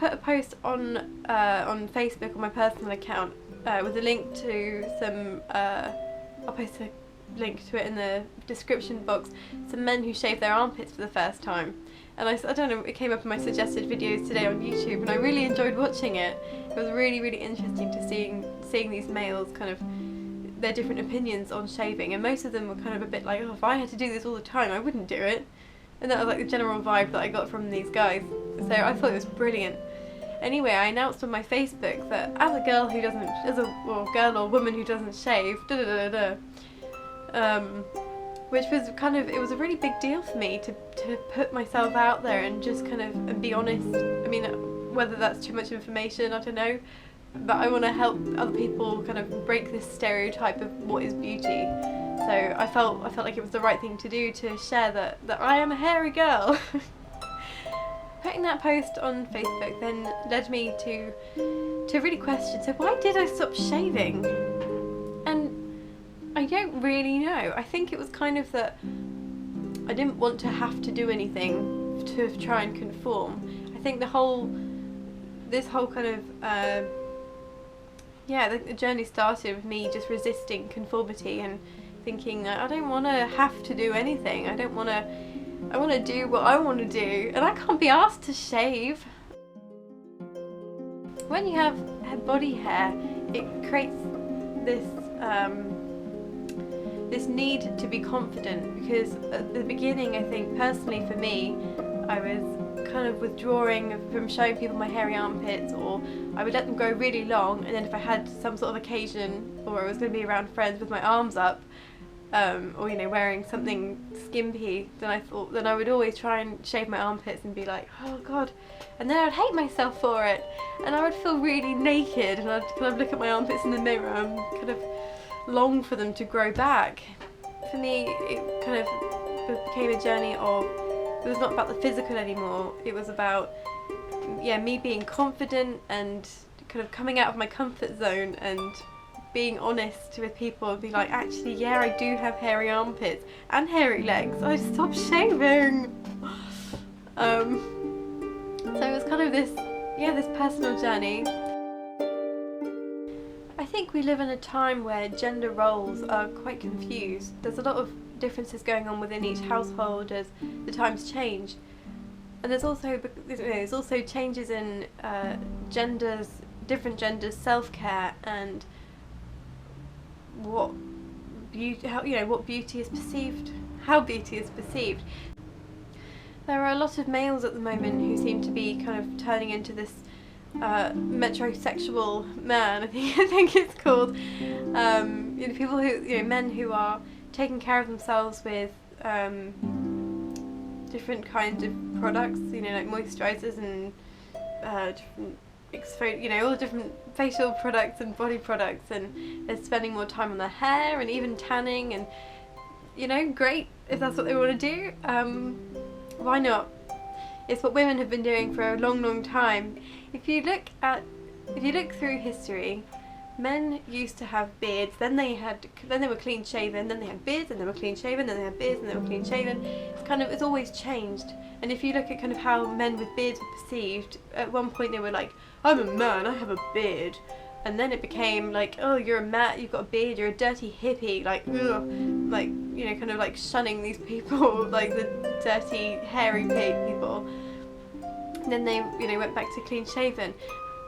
put a post on Facebook on my personal account with a link to some, I'll post a link to it in the description box, some men who shave their armpits for the first time. And I don't know, it came up in my suggested videos today on YouTube, and I really enjoyed watching it. It was really, really interesting to seeing these males kind of their different opinions on shaving, and most of them were kind of a bit like, oh, if I had to do this all the time, I wouldn't do it. And that was like the general vibe that I got from these guys. So I thought it was brilliant. Anyway, I announced on my Facebook that as a girl who doesn't, girl or woman who doesn't shave, which was kind of, it was a really big deal for me to put myself out there and just kind of and be honest. I mean, whether that's too much information, I don't know, but I want to help other people kind of break this stereotype of what is beauty. So I felt like it was the right thing to do, to share that I am a hairy girl. Putting that post on Facebook then led me to really question, so why did I stop shaving? And I don't really know. I think it was kind of that I didn't want to have to do anything to try and conform. I think this whole kind of the journey started with me just resisting conformity and thinking that I don't want to have to do anything. I want to do what I want to do, and I can't be asked to shave. When you have body hair, it creates this this need to be confident, because at the beginning, I think personally for me, I was kind of withdrawing from showing people my hairy armpits, or I would let them grow really long, and then if I had some sort of occasion or I was going to be around friends with my arms up, or wearing something skimpy, then I would always try and shave my armpits and be like, oh god, and then I'd hate myself for it, and I would feel really naked, and I'd kind of look at my armpits in the mirror and kind of long for them to grow back. For me, it kind of became a journey of, it was not about the physical anymore, it was about me being confident and kind of coming out of my comfort zone and being honest with people and be like, actually, yeah, I do have hairy armpits and hairy legs, I stopped shaving. So it was kind of this personal journey. I think we live in a time where gender roles are quite confused. There's a lot of differences going on within each household as the times change, and there's also changes in different genders' self-care and what beauty is perceived, how beauty is perceived. There are a lot of males at the moment who seem to be kind of turning into this metrosexual man, I think it's called. People who, men who are taking care of themselves with different kinds of products, like moisturizers and different all the different facial products and body products, and they're spending more time on their hair and even tanning, and great if that's what they want to do. Why not? It's what women have been doing for a long, long time. If you look through history, men used to have beards, then they were clean shaven, then they had beards, and they were clean shaven, then they had beards, and they were clean shaven. It's always changed. And if you look at kind of how men with beards were perceived, at one point they were like, I'm a man, I have a beard. And then it became like, oh, you're a man, you've got a beard, you're a dirty hippie, like, ugh, like, kind of like shunning these people, like the dirty, hairy people. And then they, went back to clean shaven.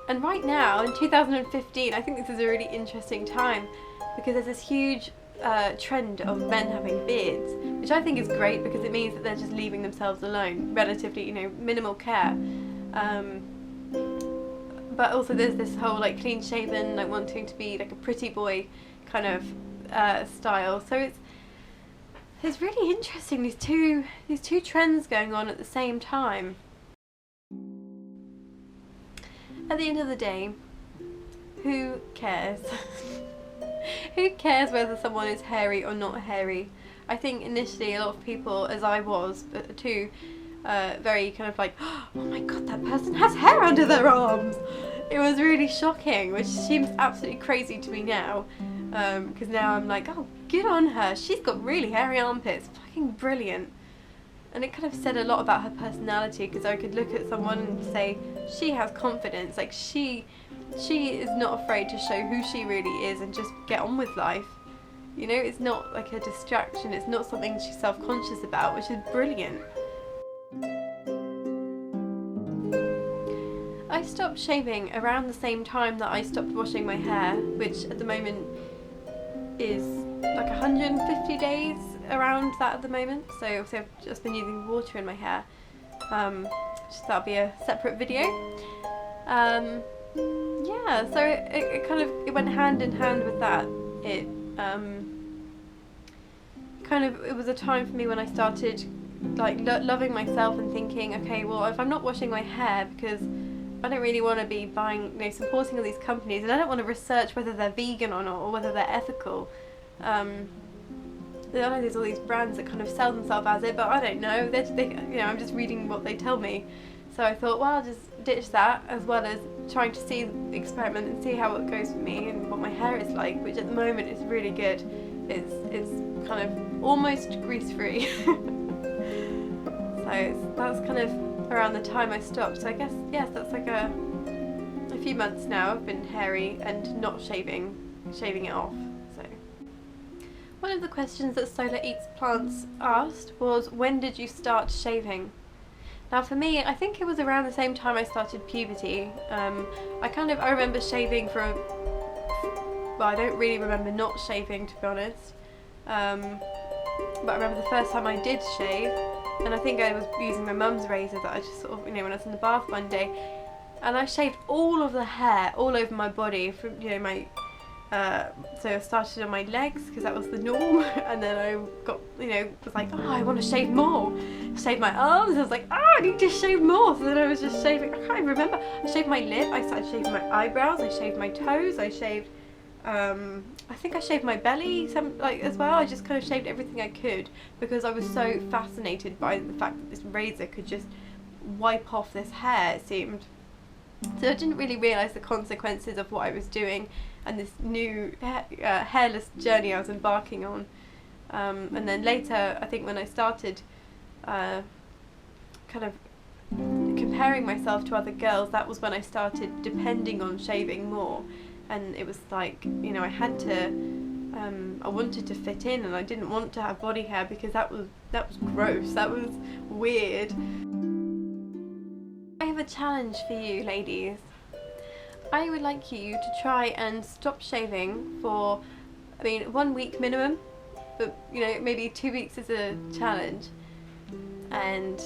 And right now, in 2015, I think this is a really interesting time, because there's this huge trend of men having beards, which I think is great, because it means that they're just leaving themselves alone, relatively, minimal care. But also there's this whole like clean shaven, like wanting to be like a pretty boy kind of style. So it's really interesting, these two trends going on at the same time. At the end of the day, who cares? Who cares whether someone is hairy or not hairy? I think initially a lot of people, as I was too, very kind of like, oh my god, that person has hair under their arms. It was really shocking, which seems absolutely crazy to me now, because now I'm like, oh, good on her, she's got really hairy armpits, fucking brilliant. And it kind of said a lot about her personality, because I could look at someone and say, she has confidence, like she is not afraid to show who she really is and just get on with life. You know, it's not like a distraction, it's not something she's self-conscious about, which is brilliant. I stopped shaving around the same time that I stopped washing my hair, which at the moment is like 150 days around that at the moment. So obviously I've just been using water in my hair. That'll be a separate video. Yeah, so it went hand in hand with that. It was a time for me when I started like loving myself and thinking, okay, well, if I'm not washing my hair, because I don't really want to be buying, supporting all these companies, and I don't want to research whether they're vegan or not, or whether they're ethical. I know there's all these brands that kind of sell themselves as it, but I don't know. I'm just reading what they tell me. So I thought, well, I'll just ditch that, as well as trying to experiment and see how it goes for me and what my hair is like, which at the moment is really good. It's kind of almost grease-free. So that's kind of around the time I stopped. So I guess, yes, that's like a few months now I've been hairy and not shaving it off. So one of the questions that SolarEatsPlants asked was, when did you start shaving? Now for me, I think it was around the same time I started puberty. I remember shaving I don't really remember not shaving, to be honest. But I remember the first time I did shave, and I think I was using my mum's razor that I just sort of, when I was in the bath one day, and I shaved all of the hair all over my body from, so I started on my legs because that was the norm, and then I got, was like, oh, I want to shave more. Shaved my arms. I was like, oh, I need to shave more. So then I was just shaving. I can't even remember. I shaved my lip. I started shaving my eyebrows. I shaved my toes. I shaved. I think I shaved my belly as well. I just kind of shaved everything I could because I was so fascinated by the fact that this razor could just wipe off this hair, it seemed. So I didn't really realise the consequences of what I was doing and this new hairless journey I was embarking on. And then later, I think when I started kind of comparing myself to other girls, that was when I started depending on shaving more. And it was like, I had to, I wanted to fit in, and I didn't want to have body hair because that was gross, that was weird. I have a challenge for you ladies. I would like you to try and stop shaving for, 1 week minimum, but maybe 2 weeks is a challenge, and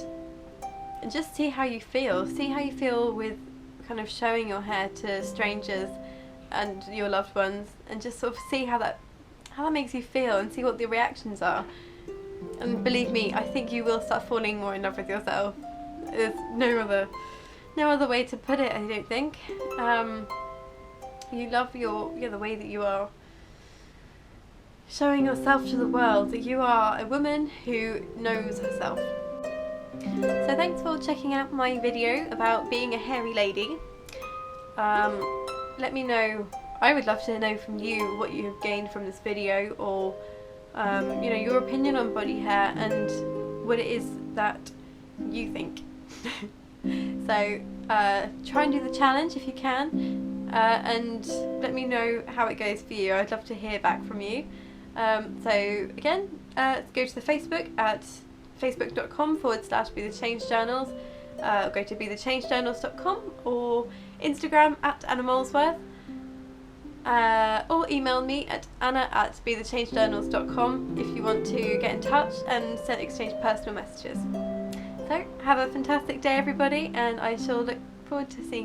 just see how you feel. See how you feel with kind of showing your hair to strangers and your loved ones, and just sort of see how that makes you feel and see what the reactions are. And believe me, I think you will start falling more in love with yourself. There's no other way to put it, I don't think. You love the way that you are showing yourself to the world, that you are a woman who knows herself. So thanks for checking out my video about being a hairy lady. Let me know, I would love to know from you what you have gained from this video, or your opinion on body hair and what it is that you think. So try and do the challenge if you can, and let me know how it goes for you. I'd love to hear back from you. So again, go to the Facebook at facebook.com/BeTheChangeJournals, go to BeTheChangeJournals.com, or Instagram at Anna Molesworth, or email me at anna@BeTheChangeJournals.com if you want to get in touch and exchange personal messages. So have a fantastic day everybody, and I shall look forward to seeing